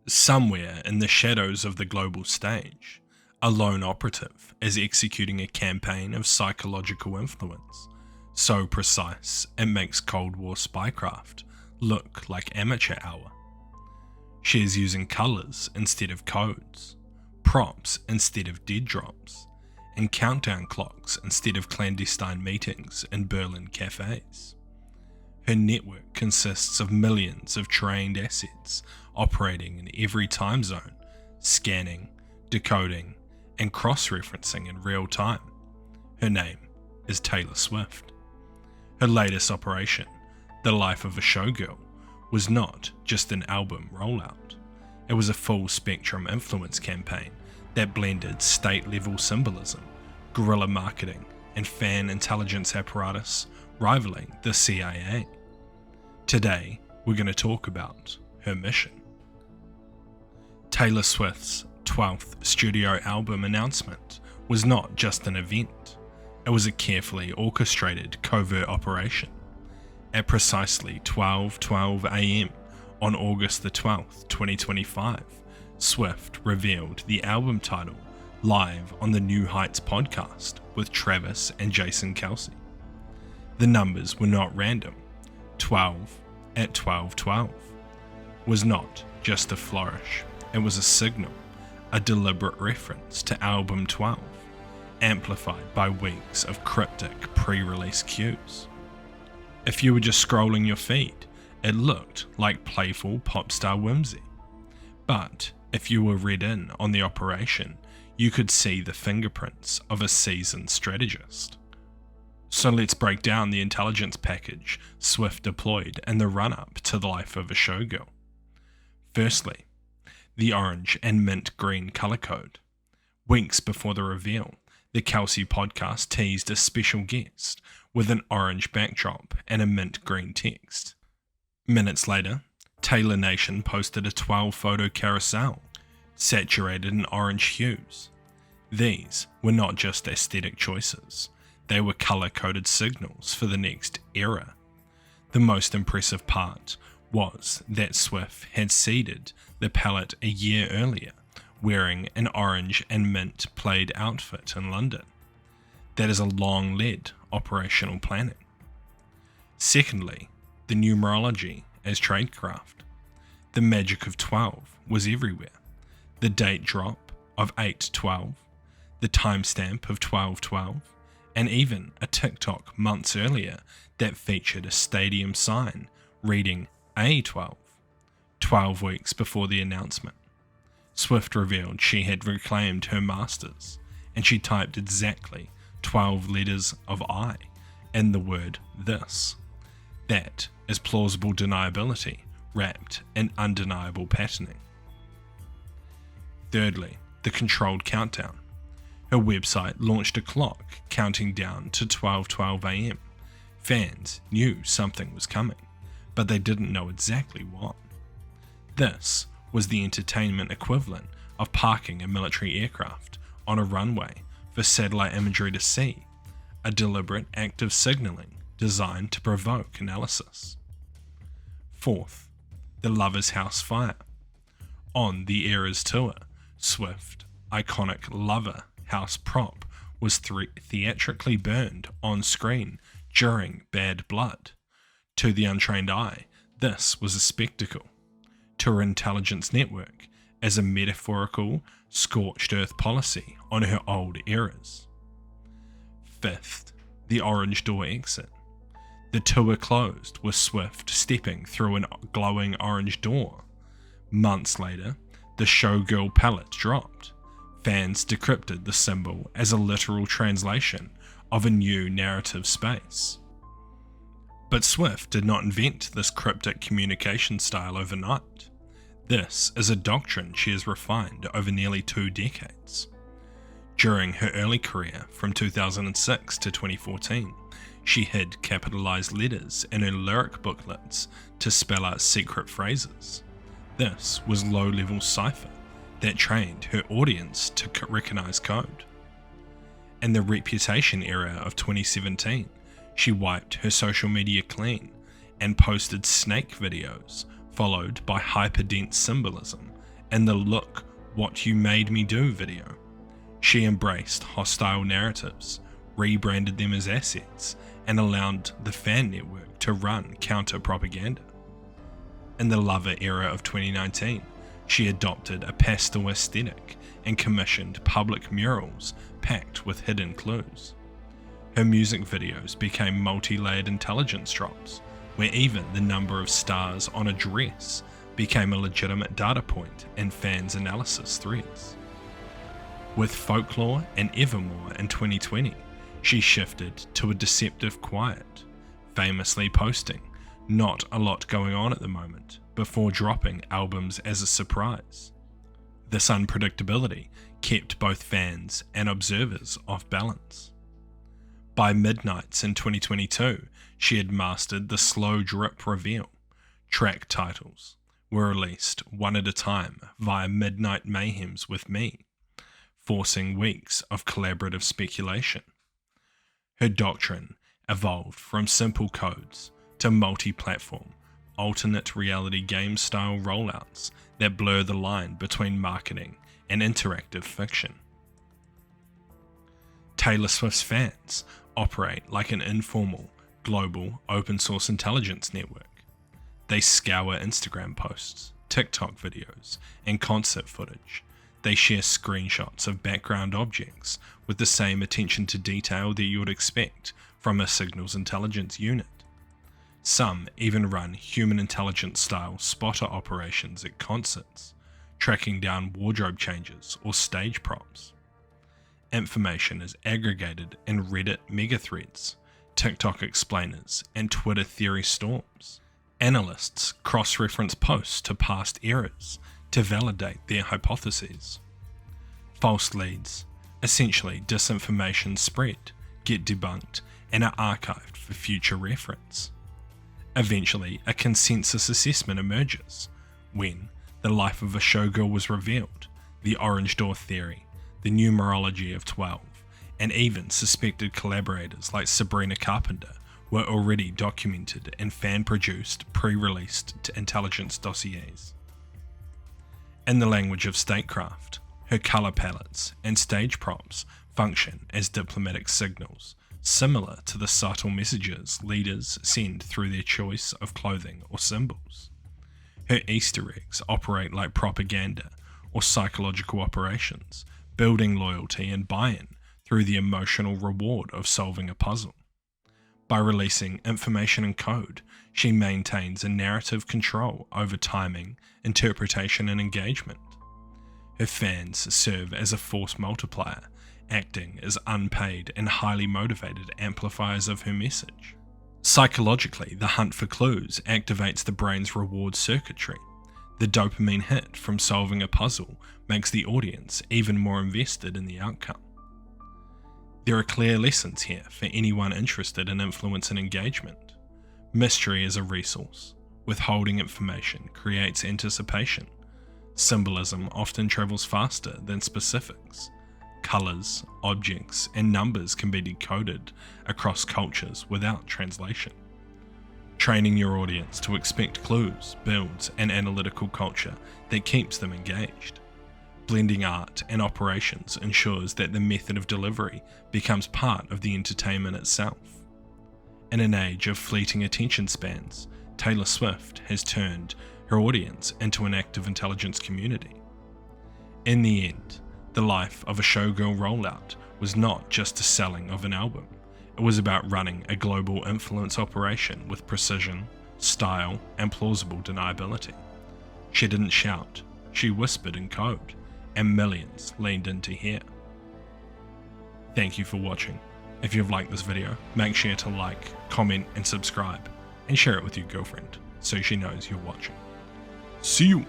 Somewhere in the shadows of the global stage, a lone operative is executing a campaign of psychological influence, so precise it makes Cold War Spycraft look like amateur hour. She is using colours instead of codes, props instead of dead drops, and countdown clocks instead of clandestine meetings in Berlin cafes. Her network consists of millions of trained assets operating in every time zone, scanning, decoding, and cross-referencing in real time. Her name is Taylor Swift. Her latest operation, The Life of a Showgirl, was not just an album rollout. It was a full-spectrum influence campaign that blended state-level symbolism, guerrilla marketing, and fan intelligence apparatus rivaling the CIA. Today, we're going to talk about her mission. Taylor Swift's 12th studio album announcement was not just an event, it was a carefully orchestrated covert operation. At precisely 12:12 AM on August the 12th, 2025, Swift revealed the album title live on the New Heights podcast with Travis and Jason Kelsey. The numbers were not random. 12 at 12:12 was not just a flourish, it was a signal, a deliberate reference to album 12, amplified by weeks of cryptic pre-release cues. If you were just scrolling your feed, it looked like playful pop star whimsy. But if you were read in on the operation, you could see the fingerprints of a seasoned strategist. So let's break down the intelligence package Swift deployed in the run-up to The Life of a Showgirl. Firstly, the orange and mint green color code. Weeks before the reveal, the Kelsey podcast teased a special guest with an orange backdrop and a mint green text. Minutes later, Taylor Nation posted a 12-photo carousel, saturated in orange hues. These were not just aesthetic choices. They were color-coded signals for the next era. The most impressive part was that Swift had seeded the palette a year earlier, wearing an orange and mint plaid outfit in London. That is a long-led operational planning. Secondly, the numerology as tradecraft. The magic of 12 was everywhere. The date drop of 8/12, the timestamp of 12/12, and even a TikTok months earlier that featured a stadium sign reading A12, 12 weeks before the announcement. Swift revealed she had reclaimed her masters, and she typed exactly 12 letters of I in the word this. That is plausible deniability wrapped in undeniable patterning. Thirdly, the controlled countdown. Her website launched a clock counting down to 12:12 AM. Fans knew something was coming, but they didn't know exactly what. This was the entertainment equivalent of parking a military aircraft on a runway for satellite imagery to see, a deliberate act of signaling designed to provoke analysis. Fourth, the Lover's House fire. On the Eras tour, Swift, iconic Lover House prop was theatrically burned on screen during Bad Blood. To the untrained eye, this was a spectacle. To her intelligence network, as a metaphorical scorched earth policy on her old eras. Fifth, the orange door exit. The tour closed with Swift stepping through a glowing orange door. Months later, the Showgirl palette dropped. Fans decrypted the symbol as a literal translation of a new narrative space. But Swift did not invent this cryptic communication style overnight. This is a doctrine she has refined over nearly 2 decades. During her early career, from 2006 to 2014, she hid capitalized letters in her lyric booklets to spell out secret phrases. This was low-level cipher that trained her audience to recognize code. In the reputation era of 2017, she wiped her social media clean and posted snake videos followed by hyperdense symbolism in the "Look What You Made Me Do" video. She embraced hostile narratives, rebranded them as assets, and allowed the fan network to run counter-propaganda. In the Lover era of 2019, she adopted a pastel aesthetic and commissioned public murals packed with hidden clues. Her music videos became multi-layered intelligence drops, where even the number of stars on a dress became a legitimate data point in fans' analysis threads. With Folklore and Evermore in 2020, she shifted to a deceptive quiet, famously posting "Not a lot going on at the moment" before dropping albums as a surprise. This unpredictability kept both fans and observers off balance. By Midnights in 2022, she had mastered the slow drip reveal. Track titles were released one at a time via Midnight Mayhems with Me, forcing weeks of collaborative speculation. Her doctrine evolved from simple codes to multi-platform, alternate reality game-style rollouts that blur the line between marketing and interactive fiction. Taylor Swift's fans operate like an informal, global, open-source intelligence network. They scour Instagram posts, TikTok videos, and concert footage. They share screenshots of background objects with the same attention to detail that you would expect from a signals intelligence unit. Some even run human intelligence style spotter operations at concerts, tracking down wardrobe changes or stage props. Information is aggregated in Reddit megathreads, TikTok explainers, and Twitter theory storms. Analysts cross-reference posts to past eras to validate their hypotheses. False leads, essentially disinformation spread, get debunked and are archived for future reference. Eventually, a consensus assessment emerges when the life of a showgirl was revealed, the orange door theory, the numerology of 12, and even suspected collaborators like Sabrina Carpenter were already documented in fan-produced, pre-released intelligence dossiers. In the language of Spycraft, her colour palettes and stage props function as diplomatic signals, similar to the subtle messages leaders send through their choice of clothing or symbols. Her Easter eggs operate like propaganda or psychological operations, building loyalty and buy-in through the emotional reward of solving a puzzle. By releasing information and code, she maintains a narrative control over timing, interpretation, and engagement. Her fans serve as a force multiplier, acting as unpaid and highly motivated amplifiers of her message. Psychologically, the hunt for clues activates the brain's reward circuitry. The dopamine hit from solving a puzzle makes the audience even more invested in the outcome. There are clear lessons here for anyone interested in influence and engagement. Mystery is a resource. Withholding information creates anticipation. Symbolism often travels faster than specifics. Colours, objects, and numbers can be decoded across cultures without translation. Training your audience to expect clues builds an analytical culture that keeps them engaged. Blending art and operations ensures that the method of delivery becomes part of the entertainment itself. In an age of fleeting attention spans, Taylor Swift has turned her audience into an active intelligence community. In the end, the life of a showgirl rollout was not just a selling of an album. It was about running a global influence operation with precision, style, and plausible deniability. She didn't shout, she whispered in code, and millions leaned in to hear. Thank you for watching. If you've liked this video, make sure to like, comment, and subscribe, and share it with your girlfriend so she knows you're watching. See you!